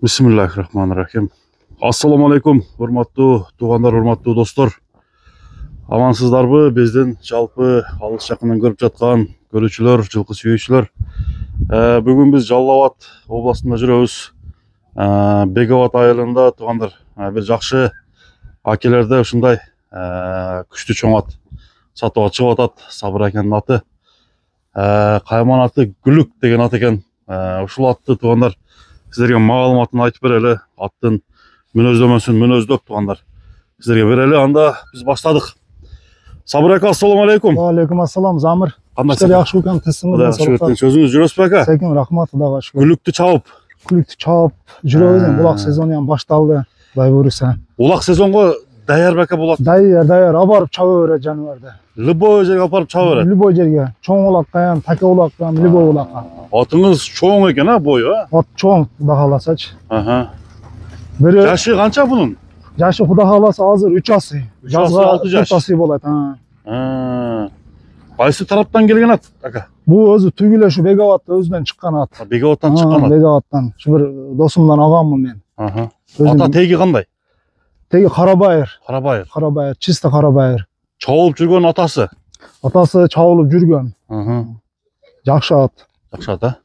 Bismillahirrahmanirrahim. Assalamu alaikum, hurmatlı tuğanlar, hurmatlı dostlar. Amansızlarбы біздің жалпы алыс жақыннан көріп жатқан көрушілер, жылқы сүйүүчүлөр. Бүгін біз Жалал-Абад областында жүрөбүз. Беговат айылында туғандар бір жақшы акелерде ушундай күчтүү чоң ат сатууга чыгып атат. Сабыр акенин аты. Кайман аты Гүлүк деген ат экен. Ушул атты туғандар сіздерге маалыматын айтып берели. Аттын мүнөздөмөсүн мүнөздөп туғандар сіздерге берели. Анда біз баштадык. Сабыр ака, ассаламу алейкум. Алейкум ассалам, Замир. Кандай жакшы экен, тесиңиз. Сөзүңүз жүрөсүзбү ака? Секим, рахмат, Кудайга шүкүр. Гүлүктү чабып жүрөбүз. Булак сезону ham башталды. Кудай буйруса. Улак сезонго даярбы ака булат? Даяр. Абарып чаба берет жаныбарды. Любой жерге апарып чаба берет. Любой жерге. Чоң улакка ham, таке улакка ham, любой улакка. Атыңыз чоң экен, бою, Ат чоң, Кудай кааласачы. Бири жашы канча бунун? Жашы Кудай кааласа азыр 3 асый. Жазга 4 асый болот. Кайсы тараптан келген ат ака? Бул өзү түгүл ушу Беговатта өзүнөн чыккан ат. Беговаттан чыккан ат. Беговаттан. Ушу бир досумдан алганмын мен. Ата теги кандай? Теги Карабайыр. Карабайыр. Чисто Карабайыр. Чабылып жүргөн атасы? Атасы чабылып жүргөн. Жакшы ат. Жакшы ат,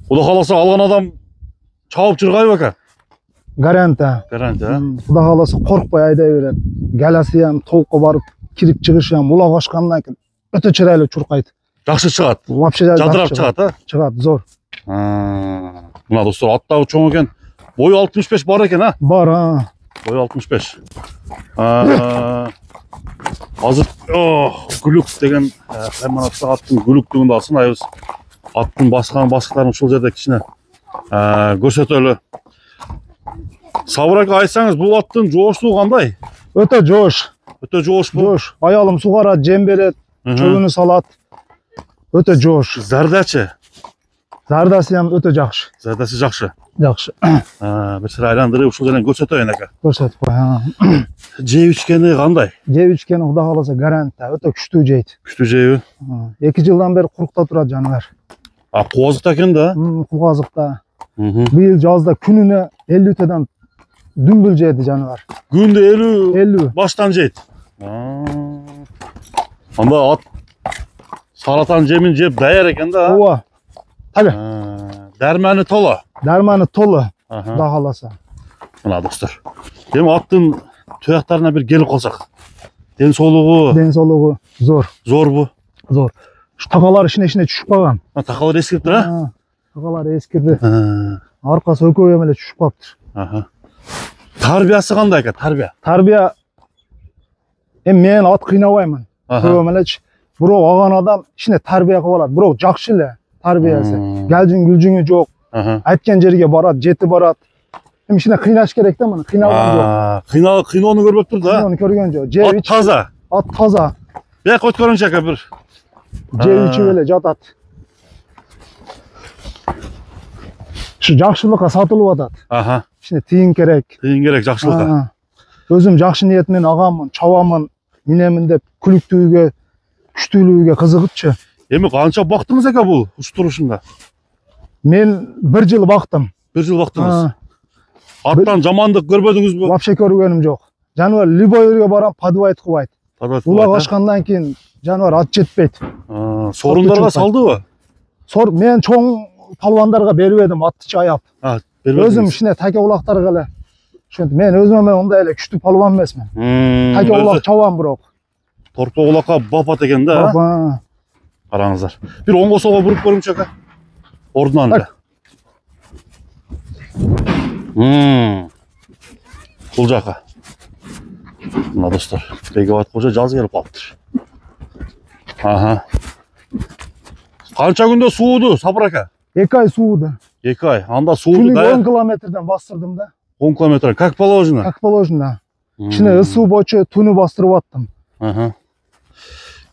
Кудай кааласа алган адам чабып жүргайбы ака? Гаранта. Кудай кааласа коркпой айдай берет. Галасы ham толкко барып кирип чыгышы ham улак ашкандан кийин өтө чырайлуу чуркайт. Жакшы чыгат. Вообще жадырап чыгат, Чыгат, зор. Мына достор, аттагы чоң экен. Бою 65 бар экен, Бар, Бою 65. Азыр Гүлүк деген кайманаттагы аттын Гүлүктүгүн да сынайбыз. Аттын баскыларын ушул жерде кичине көрсөтөлү. Сабыр ака, айтсаңыз, бул аттын жооштугу кандай? Өтө жоош. Өтө жоошпу? Жоош. Аялым сугарат, жем берет, чөгүнү салат. Өтө жоош. Зардачы? Зардасы ham өтө жакшы. Зардасы жакшы. Жакшы. Бир сыра айландырып ушул жерден көрсөтөйүн ака. Көрсөтүп кой. Жеп ичкени кандай? Жеп ичкени Кудай кааласа гаранта, өтө күчтүү жейт. Күчтүү жейби? 2 жылдан бери курукта турат жаныбар. Кубазыкта экен да? Кубазыкта. Быйыл жазда күнүнө 50 теден дүмбүл жейди жаныбар. Күндө 50 баштан жейт. Анда ат саратан жемин жеп даяр экен да? Ооба. Таби. Дарманы толу. Кудай кааласа. Мына достор. Эми аттын туяктарына бир келип калсак. Ден соолугу зор. Зорбу? Зор. Ушу такалар ишине түшүп калган. Такалар эскириптир, Такалар эскирди. Аркасы өкөйөм эле түшүп калыптыр. Тарбиясы кандай экен, Тарбия мен ат кыйнабаймын. Көбөм элечи. Бирок алган адам ишине тарбия кылып алат. Бирок жакшы эле тарбиясы. Гүлжүңү жок. Айткан жерге барат, жетип барат. Эми ишине кыйнаш керек да, мына кыйналган жок. Кыйноону көрбөптүр да? Кыйноону көргөн жок. Ат таза. Ат таза. Бияк өткөрүңчү ака бир. Жеп ичип эле жатат. Ушу жакшылыкка сатылып атат. Ишине тыйын керек. Жакшылыкка. Өзүм жакшы ниет менен агаммын, чабамын, минемин деп күлүктүүгө, күчтүүлүгүгө кызыгыпчы. Эми канча бактыңыз ака бул турушунда? Мен 1 жыл бактым. 1 жыл бактыңыз. Аттан жамандык көрбөдүңүзбү? Вообще көргөнүм жок. Жаныбар любой жерге барам, подвайт кылбайт. Улак ашкандан кийин жаныбар ат жетпейт. Сорундарга салдыбы? Мен чоң палвандарга бербедим, атты аяп. Өзүм ишине таке улактарга эле. Ошентип мен өзүмө мындай эле күчтүү палван эмесмин. Таке улак чабам бирок. Торпо улакка бапат экен да? Караңыздар. Бир оңго солго буруп көрүңчү ака. Ордунан эле. Бул жака. Мына достор, Беговат кожо жаз келип калыптыр. Канча күндө сууду, Сабыр ака? 2 ай сууду. 2 ай. Анда сууду да? 10 километрден бастырдым да. 10 километр. Как положено? Как положено. Ишине ысуу болчу туну бастырып аттым.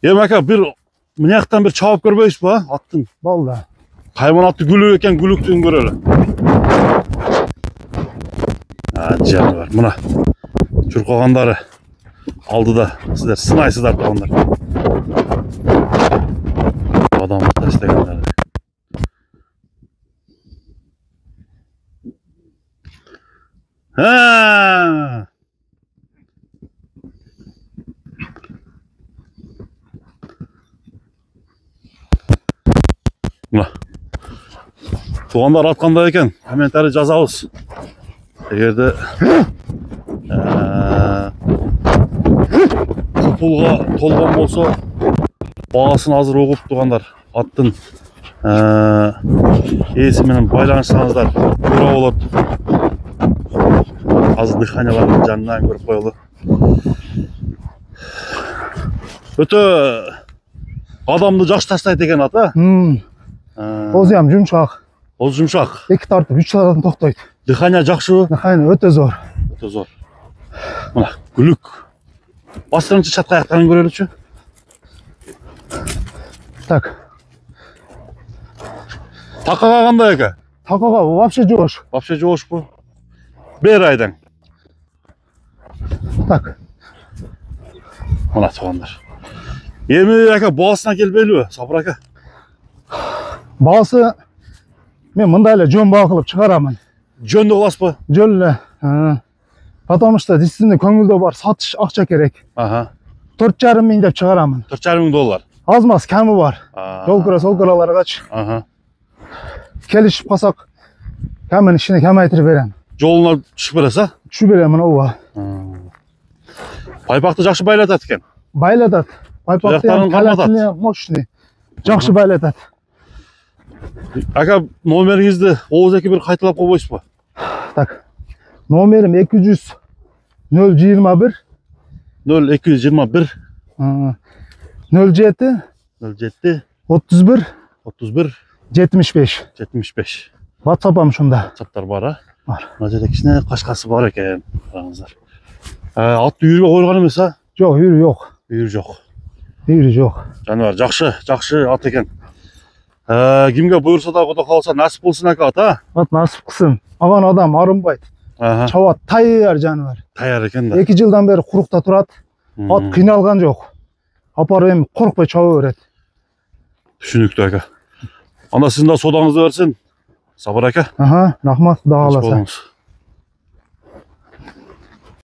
Эми ака, бир мынаяктан бир чабып көрбөйсүзбү, аттын? Болду. Кайман аты Гүлүк экен, Гүлүктүн көрөлү. Жаныбар, мына чуркагандары алдыда сіздер сынайсыздар туғандар. Адам таштагандары. Ha. Mına. Туғандар атқанда екен, комментарий жазабыз. Егерде пулға толған болса, бағасын азыр оқып туғандар. Аттың есіменен байланышсаңыздар, көре болады. Азыр дыханиялардың жанынан көріп қойылды. Өте адамды жақсы тастайды екен ата. Өзі ям жұмшақ. Ол жұмшақ. 2 тартып 3 сағаттан тоқтайды. Дыхания жақсы. Дыхания өте зор. Өте зор. Мына гүлік. Бастырыншы шатқа аяқтарын көрелікші. Так. Тақаға қандай екен? Тақаға вообще жош. Вообще жош bu. Бер айдан. Так. Мына туғандар. Емі әке бағасына келбейлі, Сабыр әке? Бағасы мен мындайлы жөн баға қылып шығарамын. Жөнді қылас па? Жөнлі. Потому что действительно көңілді бар, сатыш ақша керек. 4,5 мың деп шығарамын. 4,5 $. Аз мас кәмі бар. Жол кіра, сол кіраларға қач. Келішіп қалсақ, кәмін ішіне кәм айтыр берем. Жолына түшіп бересі? Түшіп беремін оға. Пайпақты жақшы байлатады екен? Байлатады. Пайпақты кәләтіне мощный. Жақшы байлатады. Әке, номеріңізді Оғыз әке бір қайталап қойбойсыз ба? Так. Номерім 200 021 0221 07 07 31 31 75. 75. WhatsApp'am шында. WhatsApp'тар бар, а? Бар. Мына жерде кішкене қашқасы бар екен. Қараңыздар. Атты үйірге қойылған емес, а? Жоқ, үйірі жоқ. Үйірі жоқ. Үйірі жоқ. Жануар, жақшы ат екен. Кімге бұйырса да құда қалса нәсіп болсын әке ат, а? Ат насып қылсын. Аған адам арынбайды. Чауат тайяр жануар. Тайяр екен да. 2 жылдан бері құрықта тұрады. Ат қиналған жоқ. Апарып ем қорықпай чауа береді. Түсінікті әке. Анда сіздің да содаңызды берсін. Сабыр әке. Рахмат, құда қаласа.